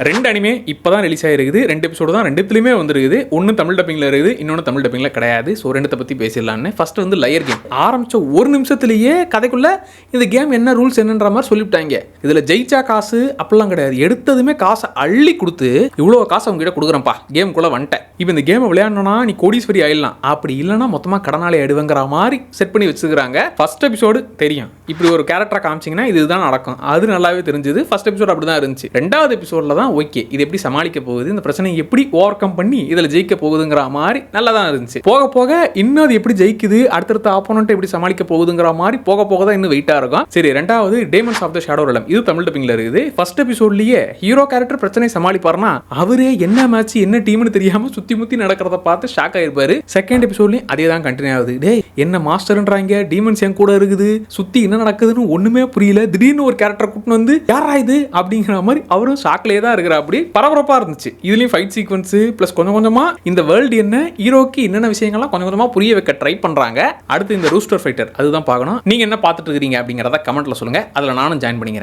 2 anime இப்பதான் release ஆகிருக்குது. 2 episode தான், 2த்துலையுமே வந்துருக்குது. ஒன்று தமிழ் டப்பிங்கில் இருக்குது, இன்னொன்று தமிழ் டப்பிங்கில் கிடையாது. ஸோ 2த்தை பற்றி பேசிடலான்னு. ஃபர்ஸ்ட் வந்து லயர் கேம் ஆரம்பித்த ஒரு நிமிஷத்துலேயே கதைக்குள்ளே இந்த கேம் என்ன ரூல்ஸ் என்னன்ற மாதிரி சொல்லிவிட்டாங்க. இதில் ஜெயிச்சா காசு அப்படிலாம் கிடையாது. எடுத்ததுமே காசை அள்ளி கொடுத்து இவ்வளோ காசை உங்ககிட்ட கொடுக்குறேன்ப்பா, கேமுக்குள்ளே வந்துட்டேன், இப்போ இந்த கேமை விளையாடணும்னா நீ கோடீஸ்வரி ஆயிடலாம், அப்படி இல்லைனா மொத்தமாக கடனாளி ஆயிடுவேங்கிற மாதிரி செட் பண்ணி வச்சுக்கிறாங்க. ஃபர்ஸ்ட் எபிசோடு தெரியும், இப்படி ஒரு கேரக்டரை காமிச்சிங்கன்னா இதுதான் நடக்கும், அது நல்லாவே தெரிஞ்சது. ஃபர்ஸ்ட் எபிசோடு அப்படி தான் இருந்துச்சு. 2வது எபிசோடில் தான் ஓகே இது எப்படி சமாளிக்க போகுது, இந்த பிரச்சனையை எப்படி ஓவர் கம் பண்ணி இதில் ஜெயிக்க போகுதுங்கிற மாதிரி நல்லா தான் இருந்துச்சு. போக போக இன்னும் அது எப்படி ஜெயிக்குது, அடுத்தடுத்த ஆப்போனன்ட் எப்படி சமாளிக்க போகுதுங்கிற மாதிரி போக போக தான் இன்னும் வெயிட்டாக இருக்கும். சரி, 2வது டேமன்ஸ் ஆஃப் த ஷேடோ ரெலம், இது தமிழ் டப்பிங்கில் இருக்குது. ஃபர்ஸ்ட் எபிசோட்லேயே ஹீரோ கேரக்டர் பிரச்சனை சமாளிப்பாருனா அவரே என்ன மேட்ச் என்ன டீம்னு தெரியாம சுத்தி முத்தி நடக்கிறத பார்த்து ஷாக் ஆயிருப்பாரு. செகண்ட் எபிசோட்லயும் அதே தான் கண்டினியூ ஆகுது. டே என்ன மாஸ்டர்ன்றாங்க, டீமன்ஸ் என் கூட இருக்குது, சுத்தி என்ன நடக்குதுன்னு ஒண்ணுமே புரியல, திடீர்னு ஒரு கேரக்டர் கூட்டின்னு வந்து யாரா இது அப்படிங்கிற மாதிரி அவரும் ஷாக்லேயே தான் இருக்கிற. அப்படி பரபரப்பா இருந்துச்சு. இதுலயும் ஃபைட் சீக்வன்ஸ் பிளஸ் கொஞ்சம் கொஞ்சமா இந்த வேர்ல்டு என்ன, ஹீரோக்கு என்னென்ன விஷயங்கள்லாம் கொஞ்சம் கொஞ்சமா புரிய வைக்க ட்ரை பண்றாங்க. அடுத்து இந்த ரூஸ்டர் ஃபைட்டர் அதுதான் பார்க்கணும். நீங்க என்ன பார்த்துட்டு இருக்கீங்க அப்படிங்கிறத கமெண்ட்ல சொல்லுங்க, அதுல நானும் ஜாயின் பண்ணிக்கிறேன்.